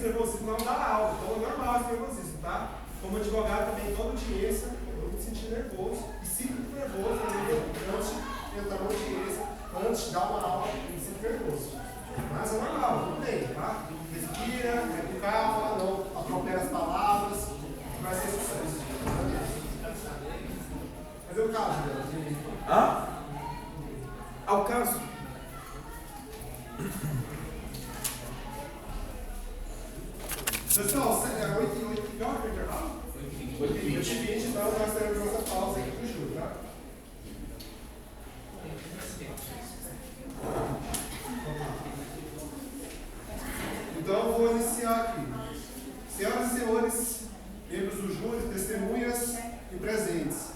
esse nervosismo não dá aula, então é normal esse nervosismo, tá? Como advogado também, toda audiência, eu me senti nervoso, e sinto nervoso, antes de entrar na audiência, antes de dar uma aula, eu me sinto nervoso. Mas é normal, tudo bem, tá? Respira, é com calma, não atropela as palavras, vai ser sucesso. Fazer o caso dela. Hã? Ao caso? Pessoal, é 8h20, que hora que é o intervalo? 8h20, então nós teremos nossa pausa aqui pro Júlio, tá? Então eu vou iniciar aqui. Senhoras e senhores, membros do júri, testemunhas e presentes.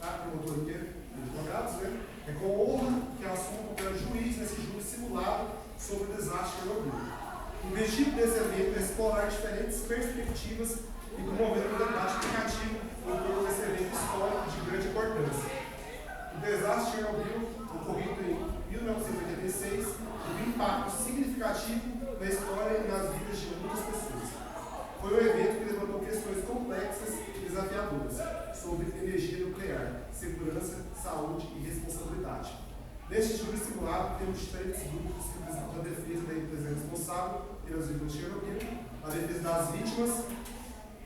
Tá? Promotoria e advogados, né? É com honra que assumo o papel de juiz nesse júri simulado sobre o desastre de Chernobyl. O objetivo desse evento é explorar diferentes perspectivas e promover um debate aplicativo em torno desse evento histórico de grande importância. O desastre de Chernobyl, ocorrido em 1986, teve um impacto significativo na história e nas vidas de muitas pessoas. Foi um evento que levantou questões complexas e desafiadoras sobre energia nuclear, segurança, saúde e responsabilidade. Neste júri simulado, temos diferentes grupos que representam a defesa da empresa responsável pelas vítimas de Chernobyl, a defesa das vítimas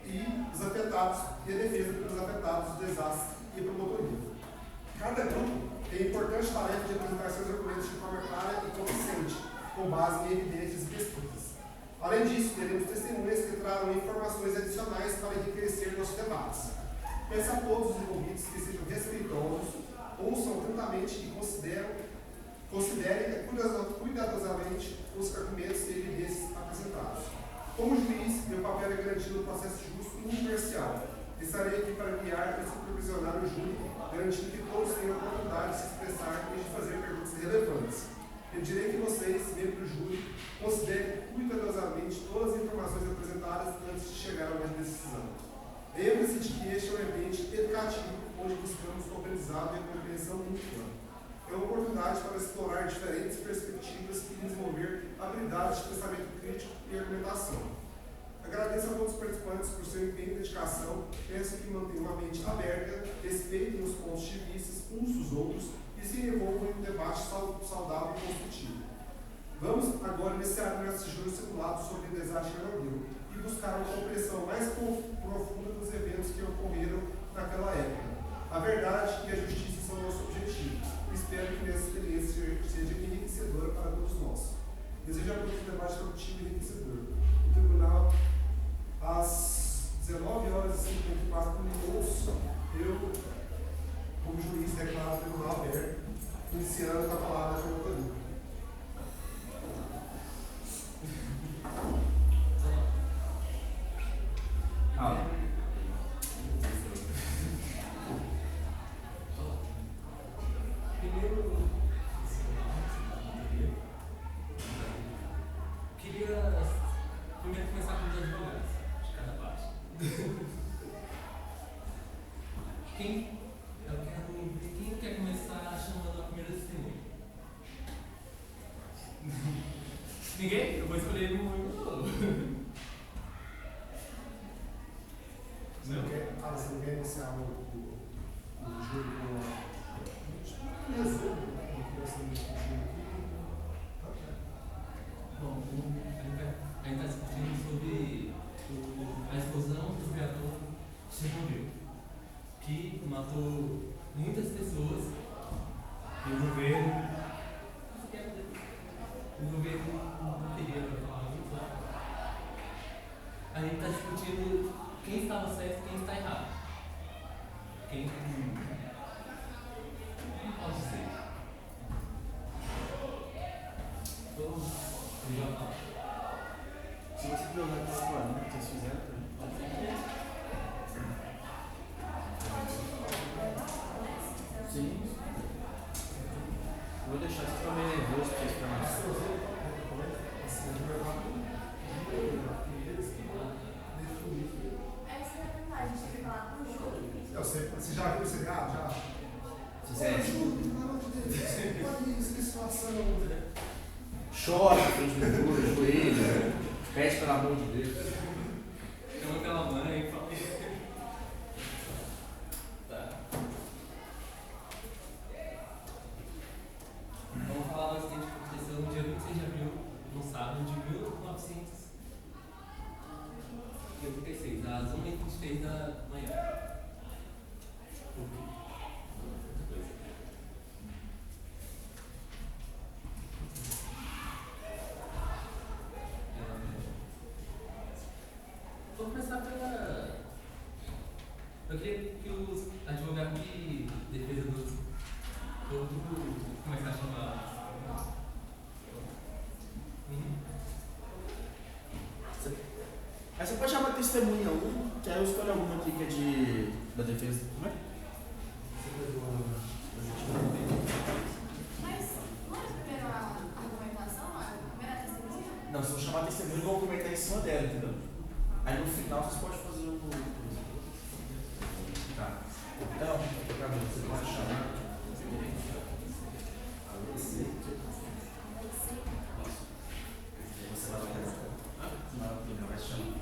e os afetados, e a defesa pelos afetados do desastre e a promotoria. Cada grupo tem a importante tarefa de apresentar seus argumentos de forma clara e convincente, com base em evidências e pesquisas. Além disso, teremos testemunhas que trarão informações adicionais para enriquecer nossos debates. Peço a todos os envolvidos que sejam respeitosos, ouçam atentamente e considerem cuidadosamente os argumentos e evidências apresentados. Como juiz, meu papel é garantir um processo justo e imparcial. Estarei aqui para guiar e supervisionar o júri, garantindo que todos tenham a oportunidade de se expressar e de fazer perguntas relevantes. Pedirei que vocês, membros do júri, considerem cuidadosamente todas as informações apresentadas antes de chegar a uma decisão. Lembre-se de que este é um ambiente educativo, onde buscamos o aprendizado e a compreensão mútua. É uma oportunidade para explorar diferentes perspectivas e desenvolver habilidades de pensamento crítico e argumentação. Agradeço a todos os participantes por seu empenho e dedicação. Peço que mantenham a mente aberta, respeitem os pontos de vista uns dos outros e se envolvam em um debate saudável e construtivo. Vamos agora iniciar nosso júri simulado sobre o desastre de Chernobyl e buscar uma compreensão mais profunda dos eventos que ocorreram naquela época. A verdade e a justiça são nosso objetivo. Espero que essa experiência seja enriquecedora para todos nós. Desejo a todos um debate produtivo e enriquecedor. O tribunal, às 19h54, eu, como juiz, declaro o tribunal aberto, iniciando com a palavra da promotoria. Primeiro começar com os advogados de cada parte. Quem quer começar chamando a primeira testemunha? Ninguém? Eu vou escolher um novo. Você não quer iniciar o júri com a resumo? Bom, a gente está discutindo sobre a explosão do reator Chernobyl, que matou muitas pessoas e o governo não queria falar muito lá. A gente está discutindo quem estava certo e quem está errado. Quem pode dizer? Se você jogar esse plano que vocês fizeram, sim. Vou deixar você também nervoso para vocês ficarem mais. Você já viu o seriado? Já? Chora na frente do júri, joelho. Pede pelo amor de Deus. Chama aquela mãe e fala. Tá. Vamos falar do acidente que aconteceu no dia 26 de abril, no sábado de 1986, às 1h23 da manhã. Vou começar pela. Eu queria que os advogados de defesa do outro começar a chamar. Aí você pode chamar testemunha 1, que aí eu escolho alguma aqui que é da defesa. Como é? Mas não é primeiro a argumentação, a primeira testemunha? Não, se eu chamar testemunha, eu vou comentar em cima dela, entendeu? Aí no final vocês podem fazer o. Tá. Então, você pode chamar. Você vai chamar.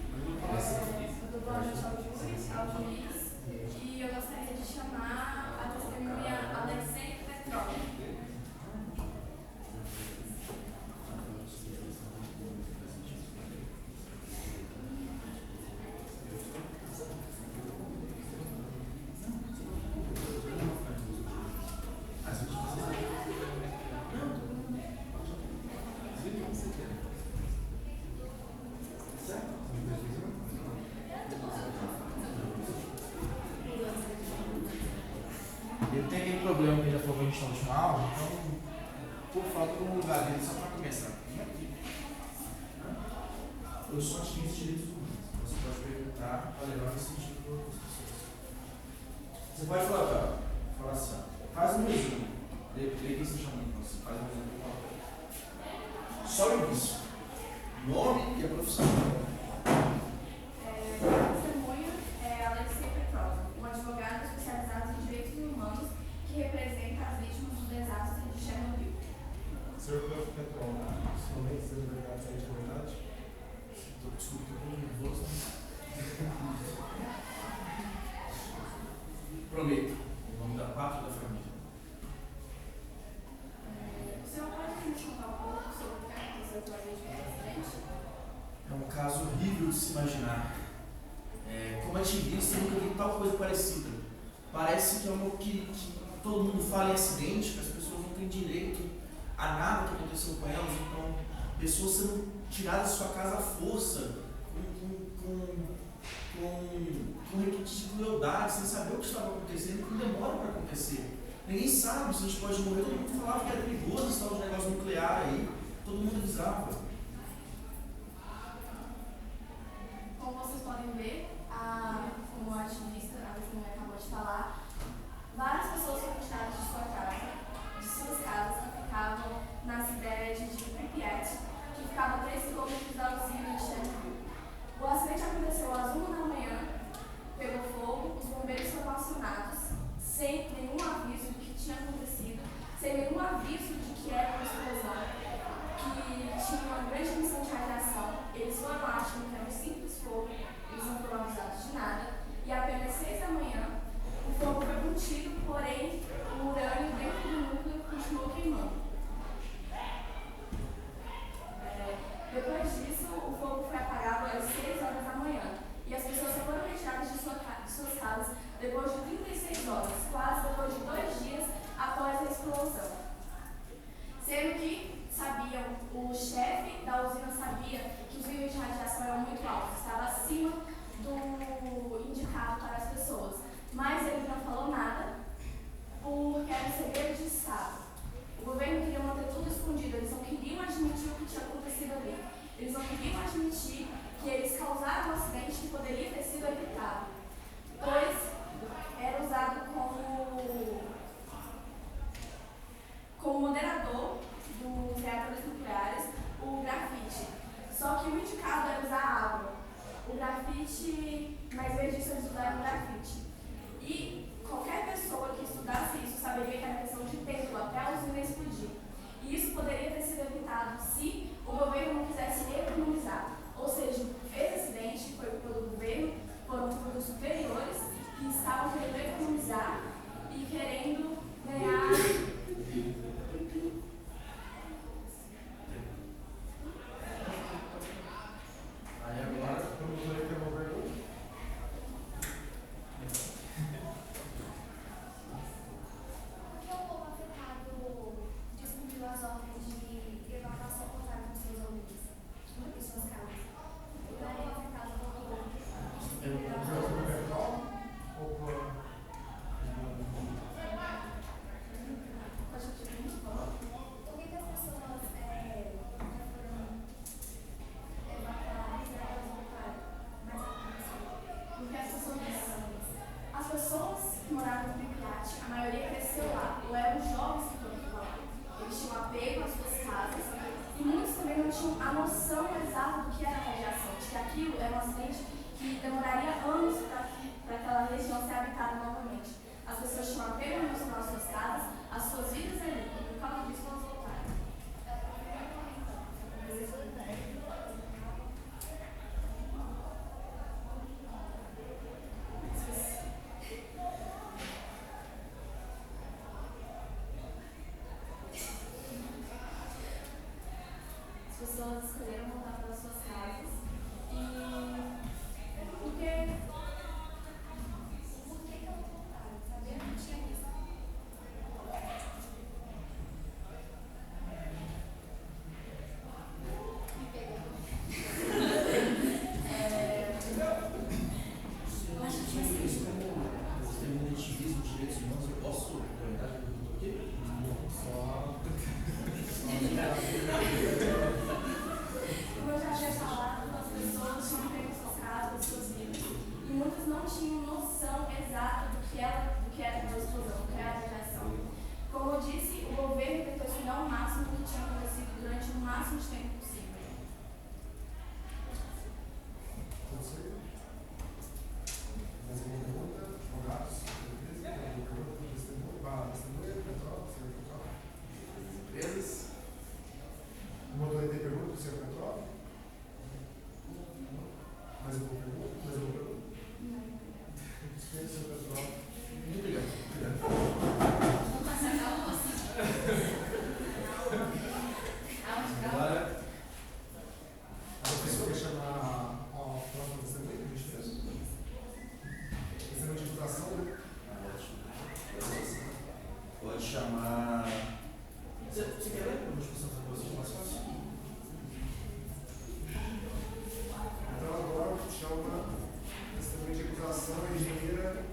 Boa noite ao juiz, e eu gostaria de chamar a testemunha Alexei Petrov. Ele tem aquele problema que ele já falou que a gente na última aula, então, por favor, no lugar dele, só para começar. Eu só acho que esse direito humanos. Você pode perguntar para levar esse sentido para outras pessoas. Você pode falar assim, ó, faz um resumo. Ele que você chama de você, faz um resumo do papel. Só o início. Nome e a profissão. A testemunha é Alexei Petrov, um advogado especializado em direitos humanos que representa as vítimas do desastre de Chernobyl. Senhor Petrov, somente ser delegado de verdade? Desculpa, estou nervoso. Prometo. O nome da pátria da família. O senhor pode me contar um pouco sobre o que aconteceu com a vítima do acidente? É um caso horrível de se imaginar. Como ativista, eu nunca vi tal coisa parecida. Parece que é algo que todo mundo fala em acidente, que as pessoas não têm direito a nada que aconteceu com elas. Então, pessoas sendo tiradas da sua casa à força, com requinte de crueldade, sem saber o que estava acontecendo, que demora para acontecer. Ninguém sabe se a gente pode morrer, todo mundo falava que era perigoso esse tal de negócio nuclear aí, todo mundo avisava. Como vocês podem ver, como a ativista, a testemunha acabou de falar, várias pessoas foram tiradas de sua casa, de suas casas que ficavam na cidade de Pripyat, que ficava a 3 quilômetros da usina de Chernobyl. O acidente aconteceu às 1 da manhã, pegou fogo, os bombeiros foram acionados, sem nenhum aviso do que tinha acontecido, sem nenhum aviso de que era uma explosão, que tinha uma grande emissão de radiação. Eles foram achando que era um simples fogo, eles não foram avisados de nada, e apenas 6 da manhã o fogo foi contido, porém o urânio dentro do núcleo continuou queimando. Depois disso, o fogo foi apagado às 6 horas da manhã, e as pessoas só foram retiradas de suas casas depois de 36 horas, quase depois de 2 dias após a explosão. Sendo que o chefe da usina sabia que os níveis de radiação eram muito altos, estava acima do indicado para as pessoas. Mas ele não falou nada, porque era um segredo de Estado. O governo queria manter tudo escondido, eles não queriam admitir o que tinha acontecido ali. Eles não queriam admitir que eles causaram um acidente que poderia ter sido evitado, pois era usado como moderador dos reatores nucleares o grafite. Só que o indicado era usar água. O grafite, mas em vez disso eles usaram grafite. E qualquer pessoa que estudasse isso saberia que era questão de tempo até a usina explodir. E isso poderia ter sido evitado se o governo não quisesse economizar. Ou viu é um acidente que demoraria anos para aquela região ser habitada novamente. As pessoas tinham apego emocional às suas casas, às suas vidas ali, e por causa disso elas voltaram. As pessoas escolheram voltar para as suas casas e porque que elas voltaram, sabe? Eu não tinha isso. Me pegou. Eu acho que tinha Isso sido. como testemunha de civismo, direitos humanos, eu posso comentar que eu estou aqui? Como eu já tinha falado, as pessoas tinham pego suas casas, suas vidas, e muitas não tinham noção exata do que era aquela explosão, do que era a radiação. Como eu disse, o governo tentou estudar o máximo do que tinha acontecido durante o máximo de tempo possível. Pode ser? Mais alguma pergunta? Advogados? Testemunha, Petrópolis, senhor Petrópolis? Empresas? O motor tem pergunta para o senhor Petrópolis? Mais alguma pergunta? Mais alguma pergunta? Dispensa, senhor Petrópolis. Muito obrigado. Vamos passar a almoço. Agora, A professora quer chamar a próxima testemunha, que a gente fez? Testemunha de imputação, né? pode chamar. Você quer ler? Eu vou discussão essa posição mais fácil. Então agora chama testemunha de acusação a engenheira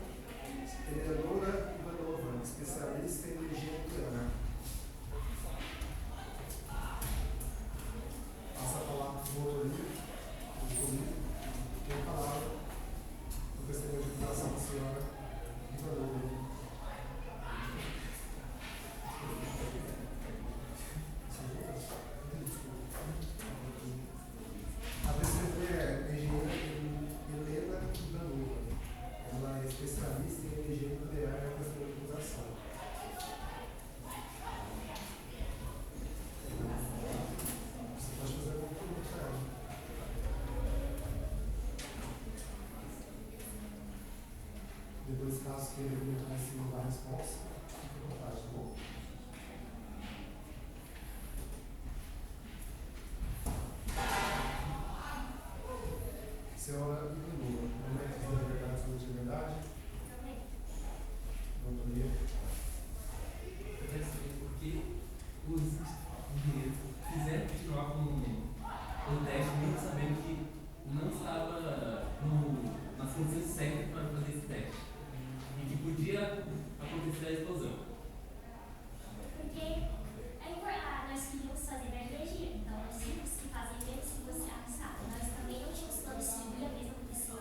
Eleonora Ivanova, especialista em energia nuclear. Passa a palavra para o motorista, tem a palavra o testemunho de acusação da senhora Ivanova. A testemunha é a engenheira Helena Ivanova. Ela é especialista em energia nuclear e a testemunha de acusação. Você pode fazer alguma pergunta para ela. Depois, caso queira muito mais sim dar a resposta, fique à vontade, tá bom? Senhora Ivanova, como é que diz a verdade sobre a verdade? Doutoria. Eu quero saber por que os engenheiros fizeram continuar com o teste, mesmo sabendo que não estava nas condições certas para fazer esse teste. E que podia acontecer a explosão. Porque nós queríamos fazer na energia, então nós tínhamos que fazer mesmo se fosse arriscado. Nós também não tínhamos plano se ia mesmo acontecer,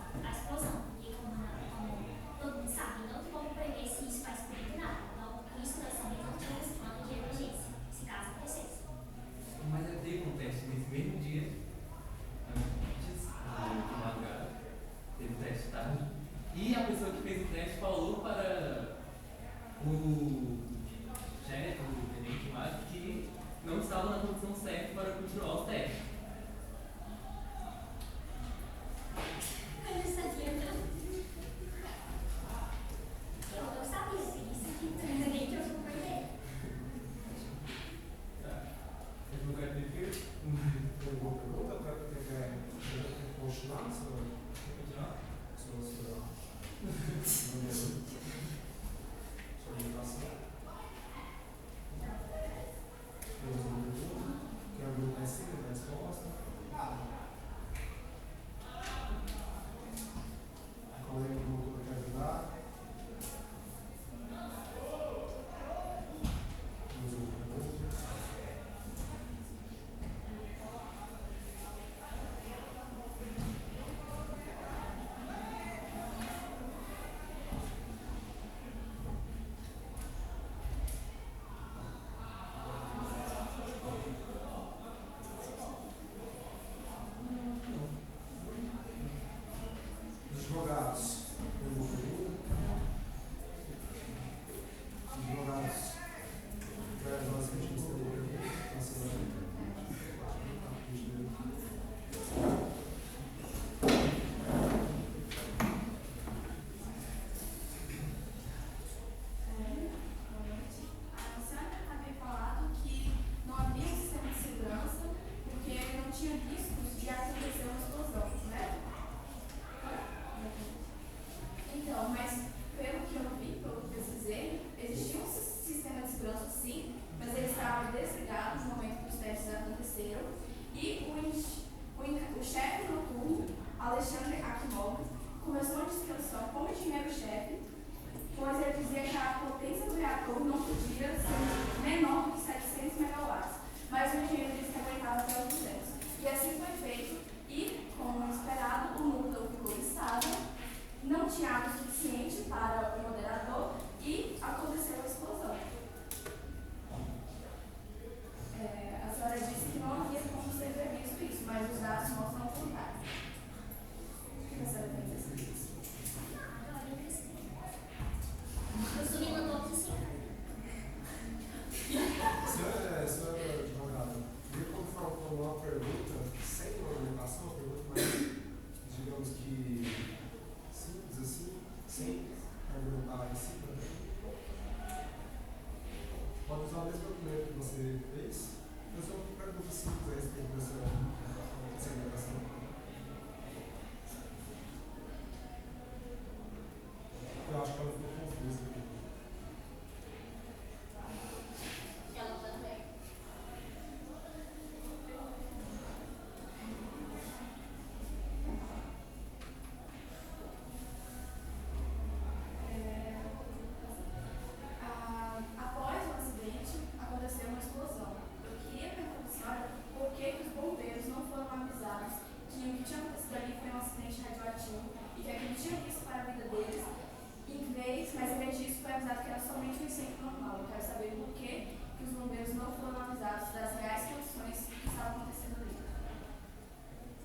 mas em vez disso foi avisado que era somente um incêndio normal. Eu quero saber por que os bombeiros não foram avisados das reais condições que estavam acontecendo ali.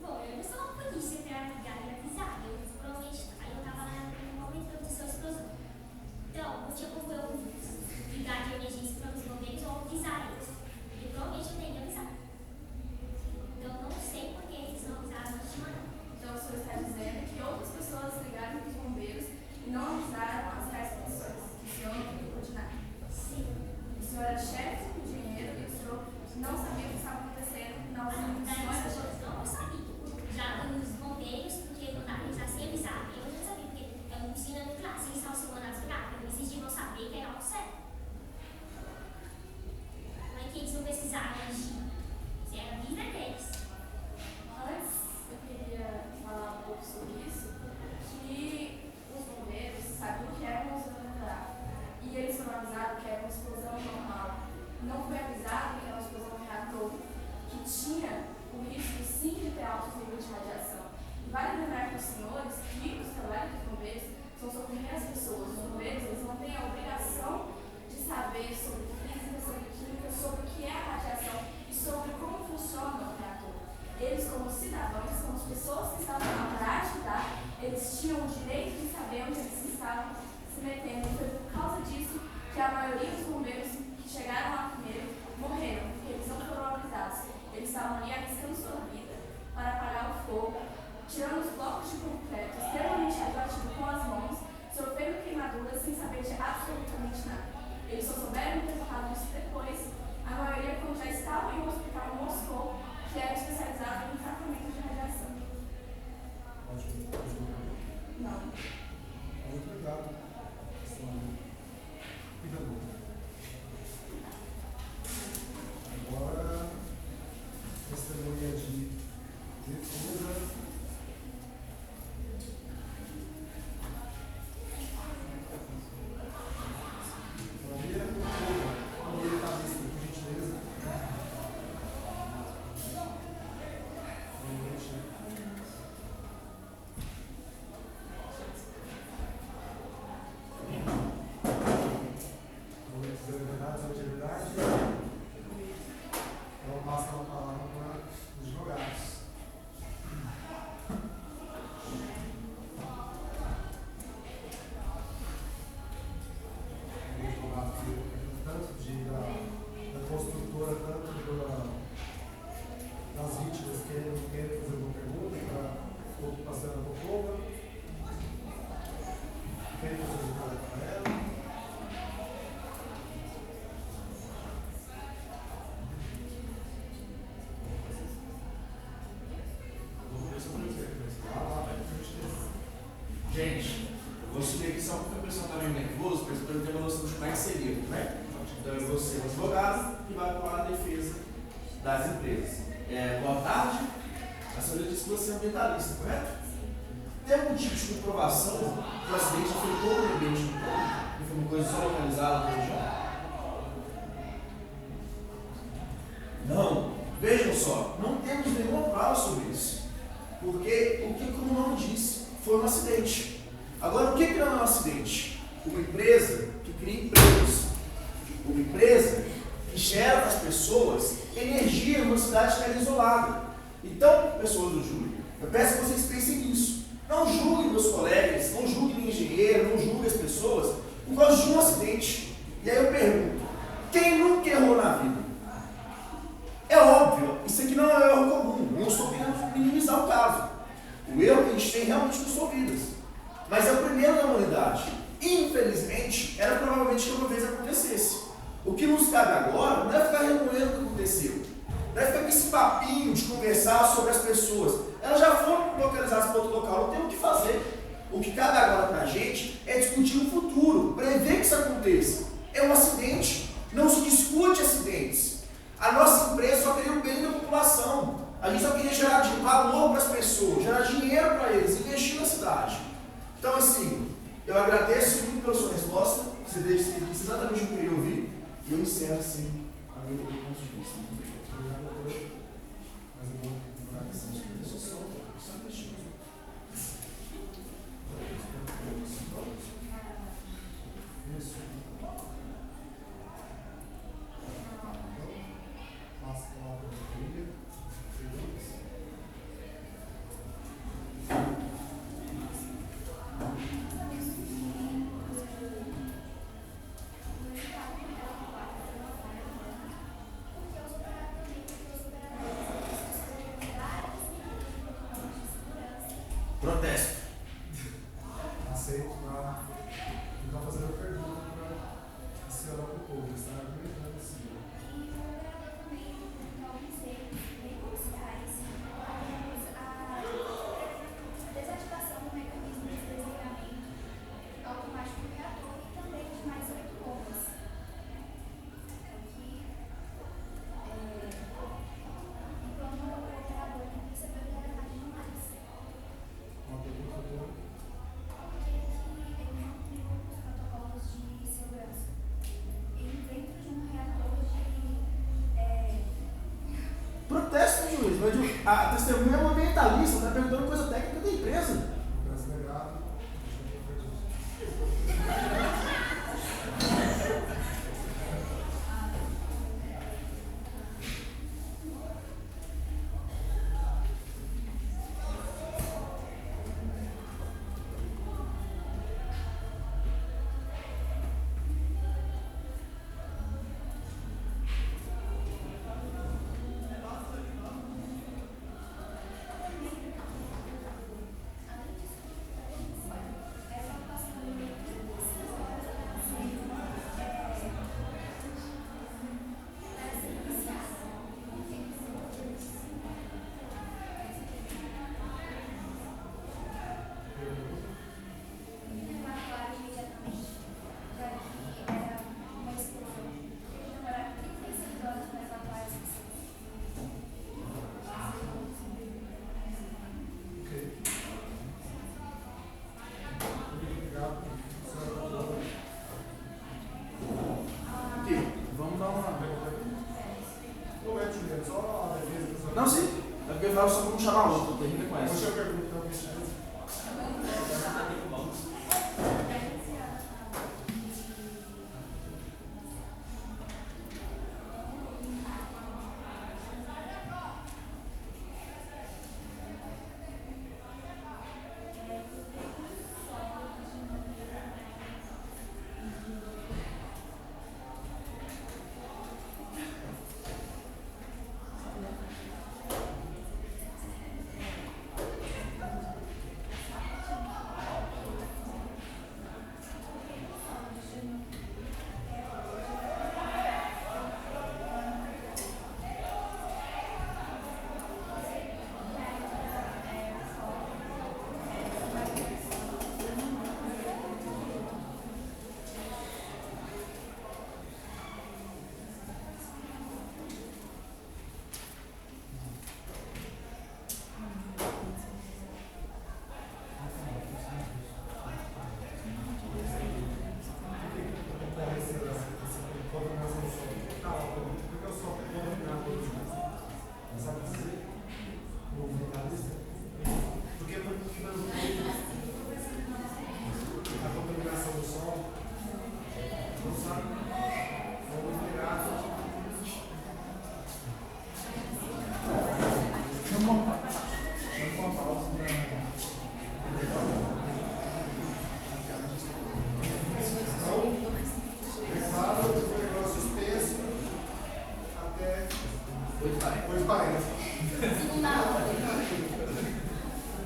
Bom, eu não sou uma polícia pra ligar e avisar. Eu provavelmente eu tava lá no momento de proteção à explosão. Então, não tinha como eu ligar de emergência para os bombeiros ou avisar eles. E provavelmente eu teria avisado. Então, não sei por que eles não avisaram antes de mandar. Então, o senhor está dizendo que outras pessoas ligaram para os bombeiros e não avisaram as reais condições. O senhor não cuidou de nada. Sim. O senhor era chefe do engenheiro e o senhor não sabia o que estava acontecendo nas condições. Não, eu sabia. Já os bombeiros, porque não dá eles assim avisar. Eu não sabia, porque eu me ensinando em classe, eles estavam segurando as grávida. Eles deviam saber que era algo sério. Como é que eles não pesquisaram antes? Se era a vida deles. Antes, eu queria falar um pouco sobre isso, que os bombeiros sabiam que era uma explosão nuclear. E eles foram avisados que era uma explosão normal. Não foi avisado que era uma explosão de reator, que tinha o risco sim de ter altos níveis de radiação. E vale lembrar para os senhores que os trabalhos dos bombeiros são socorrer as pessoas. Os bombeiros eles não têm a obrigação de saber sobre física, sobre química, sobre o que é a radiação e sobre como funciona o reator. Eles, como cidadãos, como as pessoas que estavam lá para ajudar, eles tinham o direito de saber onde eles estavam se metendo. E foi por causa disso que a maioria dos bombeiros que chegaram lá primeiro morreram, porque eles não foram avisados. Eles estavam ali arriscando sua vida para apagar o fogo, tirando os blocos de concreto extremamente radioativo com as mãos, sofrendo queimaduras sem saber de absolutamente nada. Eles só souberam o resultado disso depois, a maioria quando já estavam em um hospital em Moscou, que era especializado em tratamento de radiação. Não. Muito obrigado. Agora, testemunha de defesa. Maria, Maria está lista, por gentileza. Então, passa a palavra para os advogados. O advogado tanto da construtora, tanto das vítimas que querem fazer uma pergunta para o pastor Popova. Quem fazer uma pergunta para ela? Gente, eu vou subir aqui só porque o pessoal está meio nervoso, mas eu tenho uma noção de como é que seria, né? Então eu vou ser um advogado que vai atuar na defesa das empresas. Boa tarde. A senhora disse que você é ambientalista, correto? Tem algum tipo de comprovação que o acidente afetou o ambiente no todo? Que foi uma coisa só localizada na região? Não. Vejam só, não temos nenhuma prova sobre isso. Porque o que, como o nome disse, foi um acidente. Agora, o que não é um acidente? Uma empresa que cria empregos. Uma empresa que gera para as pessoas energia numa cidade que era isolada. Então, pessoas do júri, eu peço que vocês pensem nisso. Não julguem meus colegas, não julguem o engenheiro, não julguem as pessoas por causa de um acidente. E aí eu pergunto, quem nunca errou na vida? É óbvio, isso aqui não é um erro comum, eu não estou querendo minimizar o caso. O erro que a gente tem realmente custou vidas. Mas é o primeiro da humanidade. Infelizmente, era provavelmente que uma vez acontecesse. O que nos cabe agora não é ficar remoendo o que aconteceu. Não é ficar com esse papinho de conversar sobre as pessoas. Elas já foram localizadas para outro local, não tem o que fazer. O que cabe agora para a gente é discutir o futuro, prever que isso aconteça. É um acidente, não se discute acidentes. A nossa empresa só queria o bem da população. A gente só queria gerar valor para as pessoas, gerar dinheiro para eles, investir na cidade. Então, assim, eu agradeço muito pela sua resposta. Você disse exatamente o que eu queria ouvir. E eu encerro, assim, a minha ponto de vista. Obrigado, doutor. Mais uma boa Protesto. Aceito lá. Então, fazendo a pergunta para a senhora para o povo. Está argumentando assim. E o vereador também perguntou alguns erros bem cruciais. A desativação do mecanismo de desligamento automático do reator e também de mais 8 bombas. Aqui, enquanto o operador não percebeu que era tarde demais. Uma pergunta, doutor? Porque ele não cumpriu os protocolos de segurança. E dentro de um reator Protesto, juiz. Mas a testemunha é uma ambientalista, está perguntando coisa técnica da empresa. Brasileirado. Vamos dar uma. Não é, Juliano, só a defesa. Não, sim. É porque eu falo só como chamar outro, termina com essa. Deixa eu perguntar para o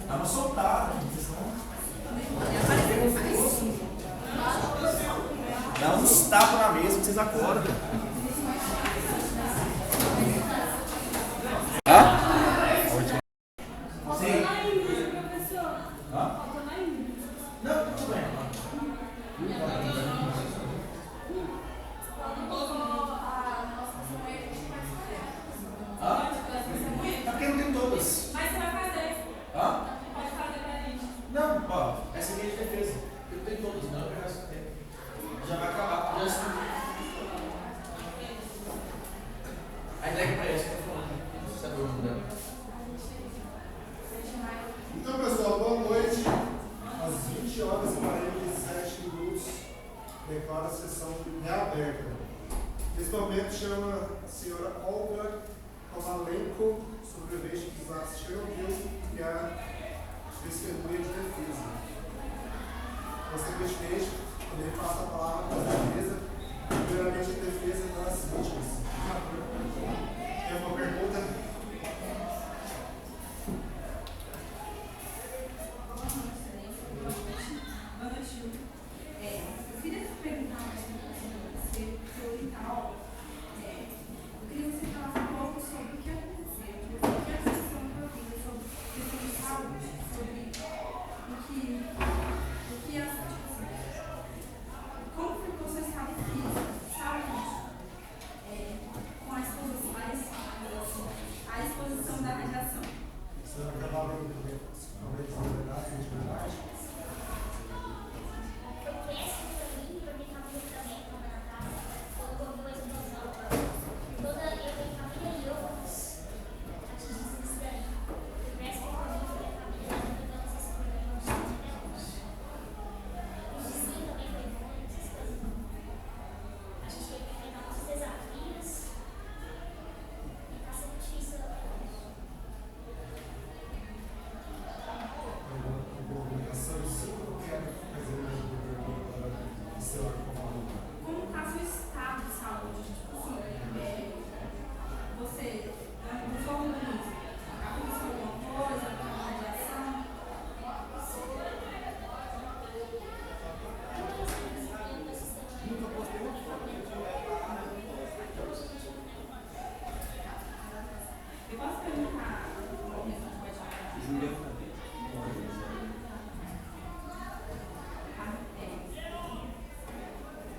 Estava soltado. Dá uns tapas na mesa que vocês acordam. Hã? Sim. Hã? Não, tudo bem. Hã? É porque não tem todas. Mas você vai fazer. Hã? Pode fazer pra gente. Não, ó, essa aqui é de defesa. Eu não tenho todas, não, eu pegar essa tempo. Já vai acabar. Já está. A ideia é pra essa que eu tô falando. Sabe o nome dela? Então, pessoal, boa noite. Às 20 horas e 47 minutos, declaro a sessão reaberta. Nesse momento, chama a senhora Olga Kovalenko, sobrevivente dos atos de Chernobyl, e a testemunha de defesa. Consequentemente, também passa a palavra para a defesa, primeiramente a defesa das vítimas. Tem uma pergunta?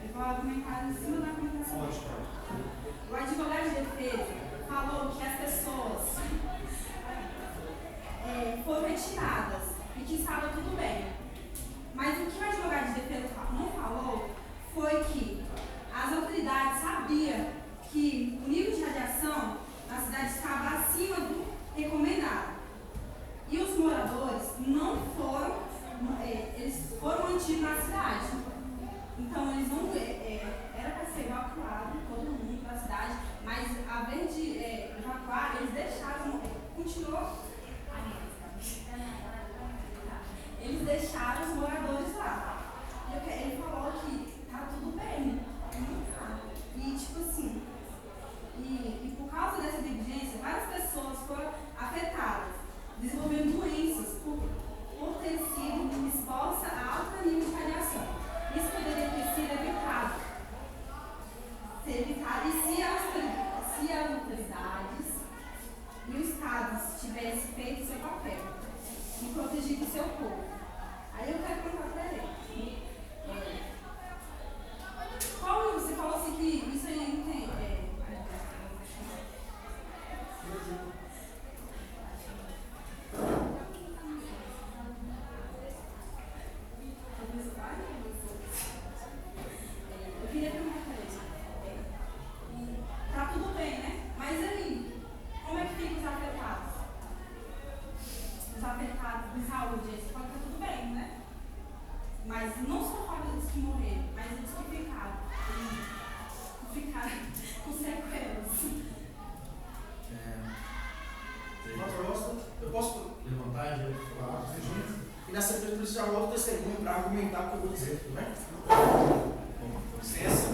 Eu vou argumentar em cima da argumentação. O advogado de defesa falou que as pessoas foram retiradas e que estava tudo bem. Mas o que o advogado de defesa não falou foi que as autoridades sabiam que o nível de radiação na cidade estava acima do recomendado. E os moradores não foram, eles foram mantidos na cidade. Então eles não, era para ser evacuado todo mundo da cidade, mas a vez de evacuar, eles deixaram, continuou. Eles deixaram os moradores lá. Ele falou que tá tudo bem, não tá. E tipo assim, e por causa dessa negligência, várias pessoas foram afetadas, desenvolvendo doenças por ter sido exposta a alto nível de radiação. Isso poderia ter sido evitado. E se as autoridades e o Estado tivessem feito seu papel e protegido seu povo. Aí eu quero perguntar para ele. Você falou assim que isso aí não tem. Eu queria perguntar para ele. Tá tudo bem, né? Mas aí, como é que ficam os afetados? Os afetados de saúde, eles falam que tá tudo bem, né? Mas não só fala dos que morreram, mas dos que ficaram. Ficaram com sequelas. Eu posso levantar e já falar? E na sequência precisa já outro testemunho para argumentar o que eu vou dizer, tudo bem? Com licença.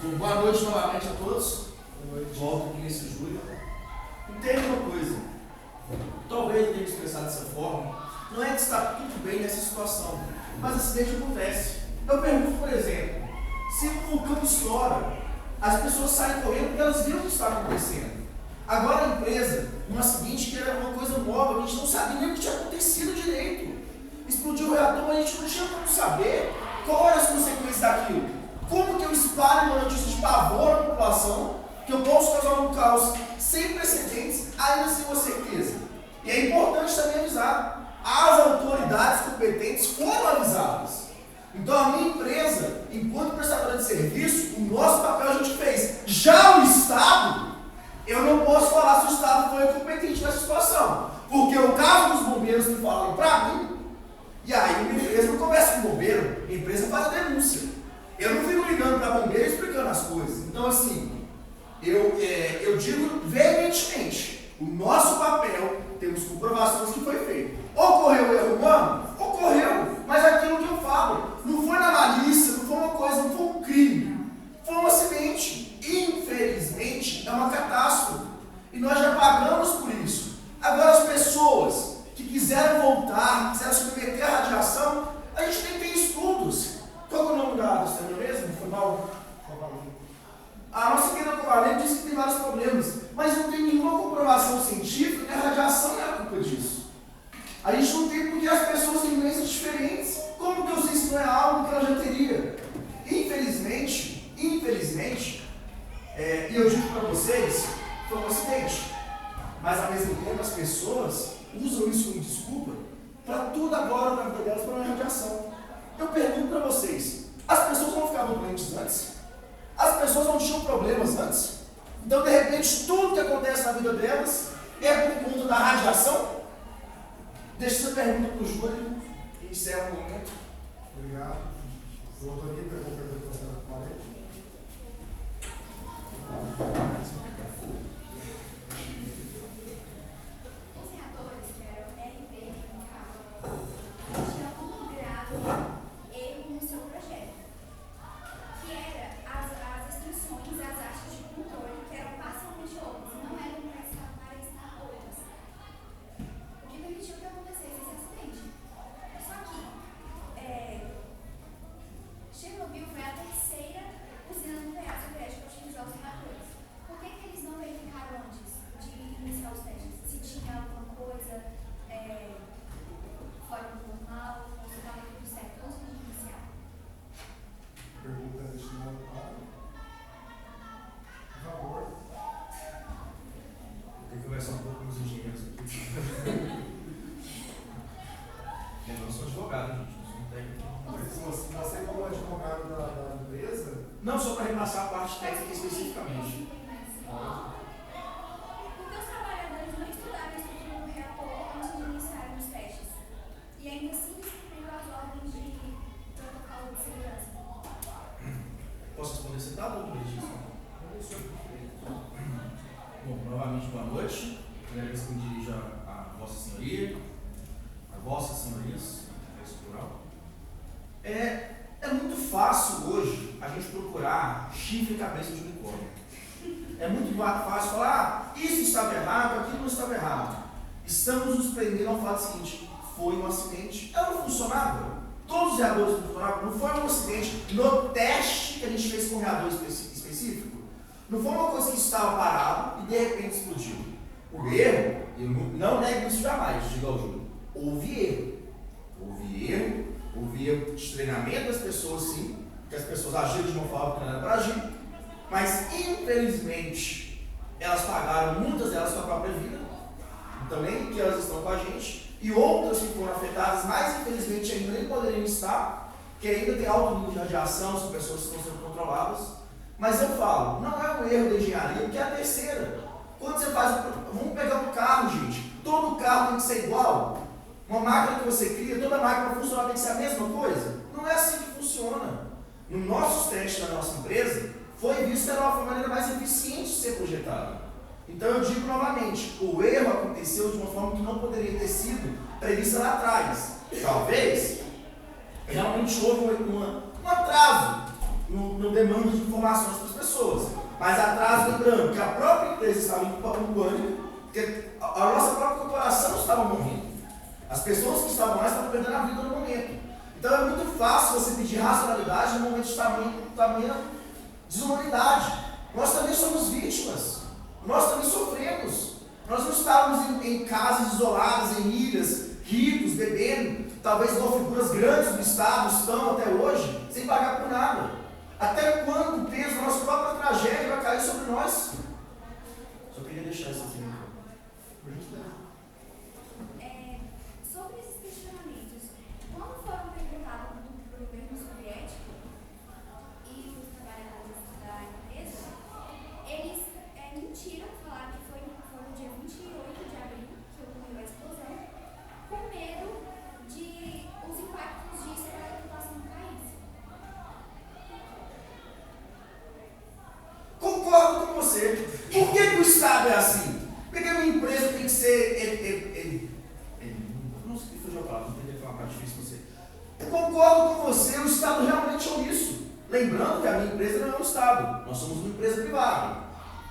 Bom, boa noite novamente a todos. Volto aqui nesse julho. Entende uma coisa? Talvez eu tenha expressado dessa forma. Não é que está tudo bem nessa situação, mas acidente acontece. Eu pergunto, por exemplo, se um vulcão estoura, as pessoas saem correndo porque elas viram o que está acontecendo. Agora a empresa, no acidente que era uma coisa nova, a gente não sabia nem o que tinha acontecido direito. Explodiu o reator, mas a gente não tinha como saber qual eram as consequências daquilo. Como que eu espalho uma notícia de pavor à população, que eu posso causar um caos sem precedentes, ainda sem uma certeza. E é importante também avisar, as autoridades competentes foram avisadas. Então a minha empresa, enquanto prestadora de serviço, o nosso papel a gente fez. Já o Estado, eu não posso falar se o Estado foi competente nessa situação, porque o caso dos bombeiros que falaram para mim, e aí minha empresa não conversa com o bombeiro, a empresa faz a denúncia. Eu não fico ligando para bombeiro e explicando as coisas. Então assim, eu digo veementemente, o nosso papel, temos comprovações que foi feito. Ocorreu erro humano? Ocorreu, mas aquilo que eu falo, não foi na malícia, não foi uma coisa, não foi um crime, foi um acidente. Infelizmente, é uma catástrofe. E nós já pagamos por isso. Agora as pessoas que quiseram voltar, quiseram submeter à radiação, a gente tem que ter estudos. Qual é o nome da história mesmo? Foi mal? A nossa querida Covalente disse que tem vários problemas, mas não tem nenhuma comprovação científica que a radiação é a culpa disso. A gente não tem porque as pessoas têm doenças diferentes. Como que eu sei se não é algo que ela já teria? Infelizmente, e eu digo para vocês, foi um acidente. Mas ao mesmo tempo as pessoas usam isso como desculpa para tudo agora na vida delas para uma radiação. Eu pergunto para vocês, as pessoas não ficavam doentes antes? As pessoas não tinham problemas antes? Então de repente tudo que acontece na vida delas é por conta da radiação? Deixa essa pergunta para o Júlio e encerra o momento. Obrigado. O autoria pegou a pergunta da senhora Covalente. Os reatores, que eram RP e K, tinham um grave erro no seu projeto, que era as instruções, as achas de controle, que eram parcialmente outras, não eram para estar outras. O que permitiu que acontecesse esse acidente. Só que Chernobyl foi a terceira especificamente. Porque os trabalhadores não estudaram a estrutura do reator antes de iniciarem os testes. E ainda assim descumpriram as ordens de protocolo de segurança. Posso responder sentado ou disso? Bom, novamente boa noite. Primeira vez que me dirijo a Vossa Senhoria, a Vossas Senhorias, plural. É muito fácil hoje a gente procurar chifre e cabeça de unicórnio. É muito fácil falar, isso estava errado, aquilo não estava errado. Estamos nos prendendo ao fato seguinte, foi um acidente, ela não funcionava. Todos os reatores não funcionavam, não foi um acidente no teste que a gente fez com um reator específico. Não foi uma coisa que estava parado e de repente explodiu. O erro, eu não nego isso jamais, diga ao Júlio. Houve erro de treinamento das pessoas, sim, que as pessoas agiram de uma forma que não era para agir, mas infelizmente elas pagaram, muitas delas com a própria vida, também que elas estão com a gente, e outras que foram afetadas, mas infelizmente ainda nem poderiam estar, que ainda tem alto nível de radiação, são pessoas que estão sendo controladas. Mas eu falo, não é um erro da engenharia, porque é a terceira. Quando você faz, vamos pegar um carro, gente, todo carro tem que ser igual. Uma máquina que você cria, toda máquina para funcionar tem que ser a mesma coisa? Não é assim que funciona. Nos nossos testes da nossa empresa, foi visto que era uma maneira mais eficiente de ser projetada. Então eu digo novamente, o erro aconteceu de uma forma que não poderia ter sido prevista lá atrás. Talvez, realmente houve um atraso no demanda de informações para as pessoas. Mas atraso, lembrando que a própria empresa estava em pânico, porque a nossa própria corporação estava morrendo. As pessoas que estavam lá estavam perdendo a vida no momento. Então é muito fácil você pedir racionalidade no momento de tamanha desumanidade. Nós também somos vítimas. Nós também sofremos. Nós não estávamos em casas isoladas, em ilhas, ricos, bebendo, talvez igual figuras grandes do Estado estão até hoje, sem pagar por nada. Até quando o peso da nossa própria tragédia vai cair sobre nós? Só queria deixar isso aqui. Sobre esses questionamentos, quando foram perguntados do governo soviético e os trabalhadores da empresa, eles mentiram, falaram que foi no dia 28 de abril que ocorreu a explosão, com medo de os impactos disso para a população do país. Concordo com você. Por que o Estado é assim? Por que uma empresa tem que ser... não sei se eu falo, não tem que falar uma parte difícil para você. Eu concordo com você, o Estado realmente é isso. Lembrando que a minha empresa não é um Estado, nós somos uma empresa privada.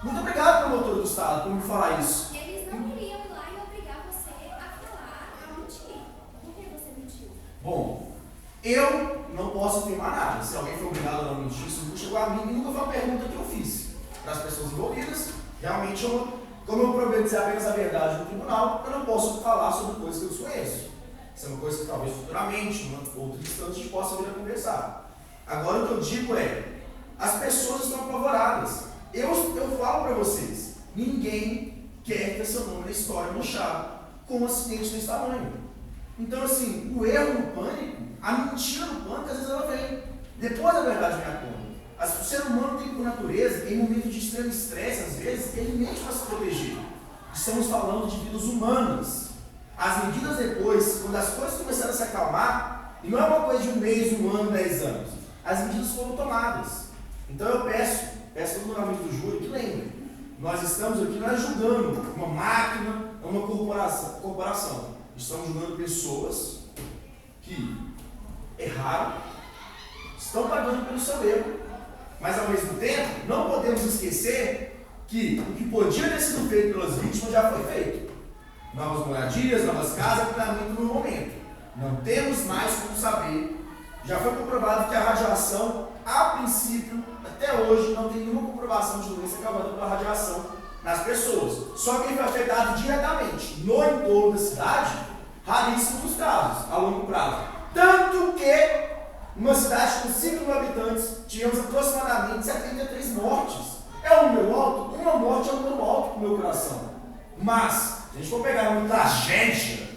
Muito obrigado, promotor do Estado, por me falar isso. Eles não queriam ir lá e obrigar você a falar, a mentir. Por que você mentiu? Bom, eu não posso afirmar nada. Se alguém foi obrigado a não mentir, isso nunca chegou a mim e nunca foi uma pergunta que eu fiz para as pessoas envolvidas. Realmente, como eu prometo dizer apenas a verdade no tribunal, eu não posso falar sobre coisas que eu desconheço. Isso é uma coisa que talvez futuramente, numa outra instância, a gente possa vir a conversar. Agora, o que eu digo é, as pessoas estão apavoradas. Eu falo para vocês, ninguém quer ter seu nome na história manchado com um acidente desse tamanho. Então, assim, o erro no pânico, a mentira no pânico, às vezes ela vem. Depois a verdade vem à tona. O ser humano tem por natureza, em momentos de extremo estresse, às vezes, ele mente para se proteger. Estamos falando de vidas humanas. As medidas depois, quando as coisas começaram a se acalmar, e não é uma coisa de 1 mês, 1 ano, 10 anos, as medidas foram tomadas. Então eu peço todo mundo amigo do júri que lembre, nós estamos aqui, não é julgando uma máquina, uma corporação. Estamos julgando pessoas que erraram, estão pagando pelo seu erro, mas ao mesmo tempo não podemos esquecer que o que podia ter sido feito pelas vítimas já foi feito. Novas moradias, novas casas, treinamento no momento. Não temos mais como saber. Já foi comprovado que a radiação, a princípio, até hoje, não tem nenhuma comprovação de doença causada pela radiação nas pessoas. Só quem foi afetado diretamente no entorno da cidade, raríssimos casos, a longo prazo. Tanto que, numa cidade com 5 mil habitantes, tivemos aproximadamente 73 mortes. É um número alto? Uma morte é um número alto para o meu coração. Mas, se a gente for pegar uma tragédia,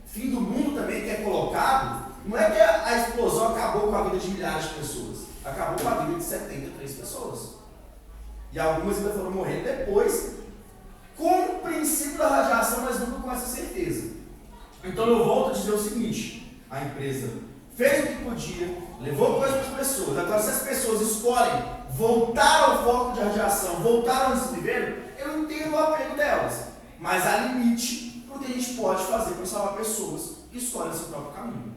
fim do mundo também que é colocado, não é que a explosão acabou com a vida de milhares de pessoas, acabou com a vida de 73 pessoas. E algumas ainda foram morrendo depois, com o princípio da radiação, mas nunca com essa certeza. Então eu volto a dizer o seguinte: a empresa fez o que podia, levou coisas para as pessoas. Agora, se as pessoas escolhem voltar ao foco de radiação, voltar ao desniveiro, eu entendo o apego delas. Mas há limite para o que a gente pode fazer para salvar pessoas que escolhem seu próprio caminho.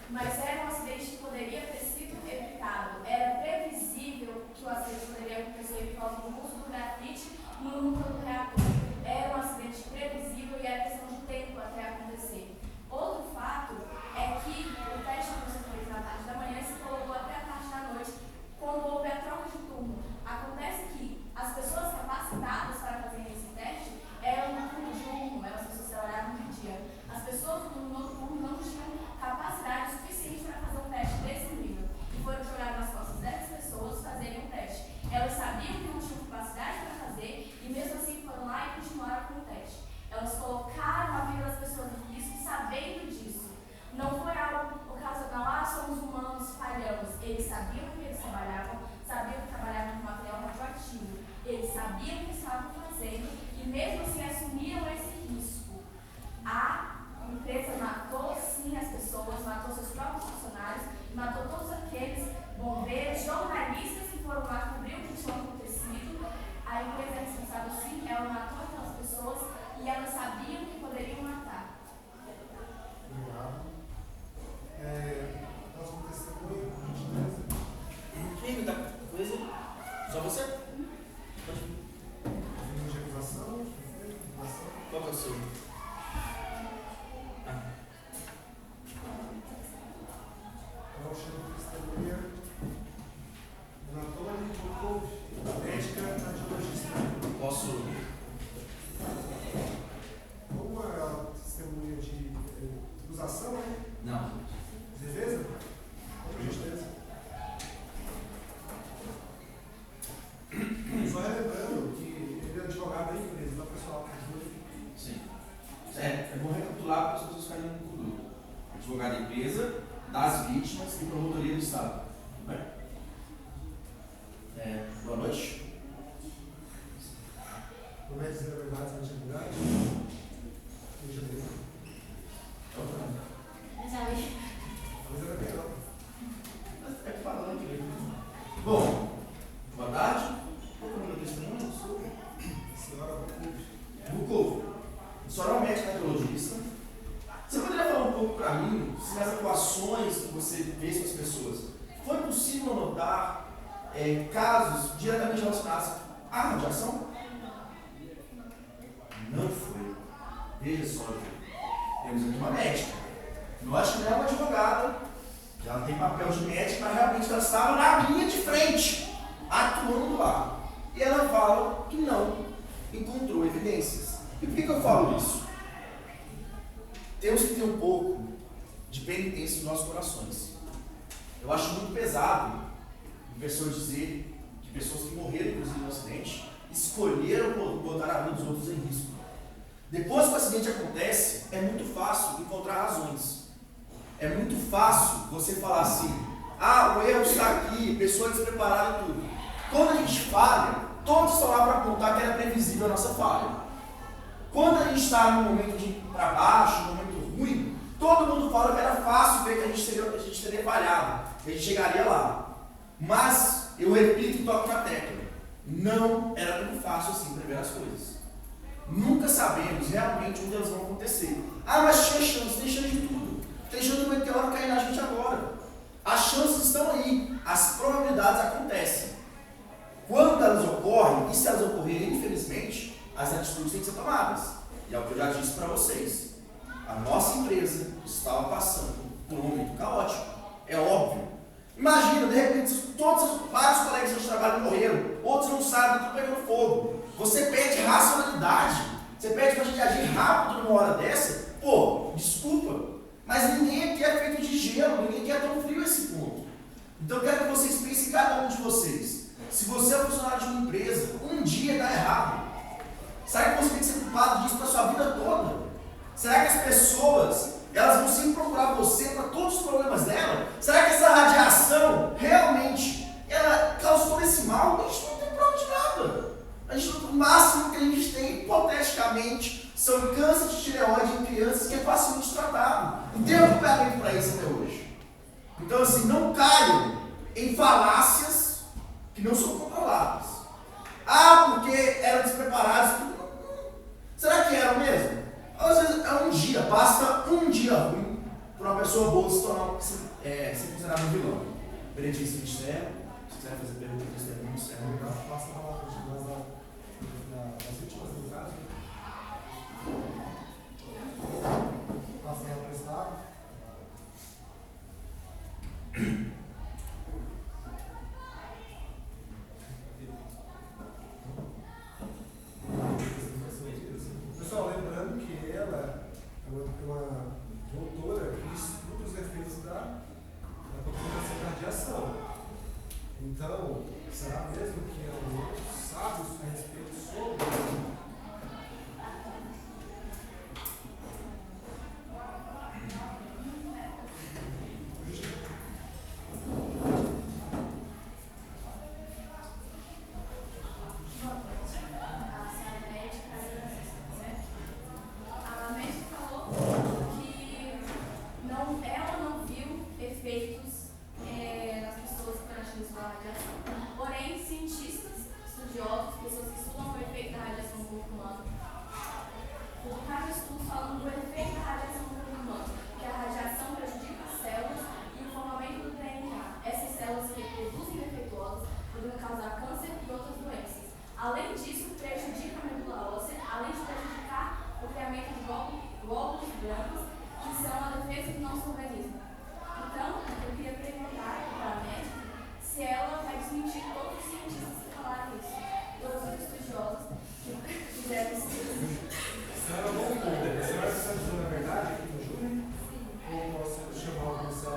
Mas era um acidente que poderia ter sido evitado. Era previsível que o acidente poderia acontecer por causa do uso do grafite no núcleo do reator. Era um acidente previsível e era questão de tempo até acontecer. Outro fato é que o teste que você fez na parte da manhã se prolongou até a parte da noite, quando houve a troca de turno. Acontece que as pessoas capacitadas para fazer esse teste eram no turno diurno, eram as pessoas que trabalhavam de dia. As pessoas no turno não tinham capacidade suficiente para fazer um teste desse nível. E foram jogadas nas costas dessas pessoas fazerem um teste. Elas sabiam que não tinham capacidade para fazer e mesmo assim foram lá e continuaram com o teste. Elas colocaram a vida das pessoas em risco sabendo disso. Não foi algo ocasional, somos humanos, falhamos. Eles sabiam que eles trabalhavam, sabiam que trabalhavam com material radioativo. Eles sabiam o que estavam fazendo e mesmo assim assumiram esse risco. A empresa matou sim as pessoas, matou seus próprios funcionários, matou todos aqueles bombeiros, jornalistas que foram lá cobrir o que tinha acontecido. A empresa é responsável sim, ela matou aquelas pessoas e elas sabiam que poderiam matar. Obrigado. Próximo testemunho, Quem me dá coisa? Só você? Pode de acusação. Qual que é o seu? Então, chamo testemunha Anatole Bukov, médica radiologista. Posso? Como é a testemunha de acusação, né? Não. Defesa? Com justiça. Só relembrando que ele é advogado da empresa, da pessoal. Sim. É bom recapitular para as pessoas ficarem no clube. Advogado da empresa, das vítimas e promotoria do Estado. Tudo bem? Boa noite. Promete dizer a verdade sem atividade? Talvez era melhor. É falando aqui. Bom, boa tarde. Qual é o nome da testemunha? Senhora Bukov. A senhora é uma médica radiologista. Você poderia falar um pouco para mim se nas atuações que você fez com as pessoas foi possível notar casos diretamente relacionados à radiação? Não foi. Veja só, temos aqui uma médica. Lógico que não é uma advogada, que ela tem papel de médica, mas realmente ela estava na linha de frente, atuando lá. E ela fala que não encontrou evidências. E por que eu falo isso? Temos que ter um pouco de penitência nos nossos corações. Eu acho muito pesado a pessoa dizer que pessoas que morreram, inclusive, no acidente, escolheram botar a vida dos outros em risco. Depois que o acidente acontece, é muito fácil encontrar razões. É muito fácil você falar assim: o erro está aqui, pessoa despreparada e tudo. Quando a gente falha, todos estão lá para apontar que era previsível a nossa falha. Quando a gente está num momento de para baixo, num momento ruim, todo mundo fala que era fácil ver que a gente teria falhado, que a gente chegaria lá. Mas, eu repito e toco na tecla, não era tão fácil assim prever as coisas. Nunca sabemos realmente onde elas vão acontecer. Mas tinha chance, tem chance de tudo. Tem chance do meteoro cair na gente agora. As chances estão aí, as probabilidades acontecem. Quando elas ocorrem, e se elas ocorrerem, infelizmente, as atitudes têm que ser tomadas. E é o que eu já disse para vocês. A nossa empresa estava passando por um momento caótico. É óbvio. Imagina, de repente, vários colegas de trabalho morreram, outros não sabem, estão pegando fogo. Você pede racionalidade. Você pede pra gente agir rápido numa hora dessa. Pô, desculpa. Mas ninguém aqui é feito de gelo. Ninguém aqui é tão frio a esse ponto. Então eu quero que vocês pensem, cada um de vocês. Se você é funcionário de uma empresa, um dia dá errado. Será que você tem que ser culpado disso para sua vida toda? Será que as pessoas, elas vão sempre procurar você para todos os problemas dela? Será que essa radiação, realmente, ela causou todo esse mal? A gente não tem prova de nada. O máximo que a gente tem, hipoteticamente, são câncer de tireoide em crianças que é facilmente tratado. E tem acompanhamento para isso até hoje. Então, assim, não caiam em falácias que não são controladas. Ah, porque eram despreparados. Será que eram mesmo? Às vezes é um dia, basta um dia ruim para uma pessoa boa se tornar, ser considerada um vilão. Benedito, se quiser fazer pergunta, se quiser pergunta, Passa a palavra nas últimas mensagens. Passa a palavra para esse lado. Pessoal, lembrando que ela é uma doutora que estuda os efeitos da contaminação da radiação. Então, será mesmo que ela sabe a respeito sobre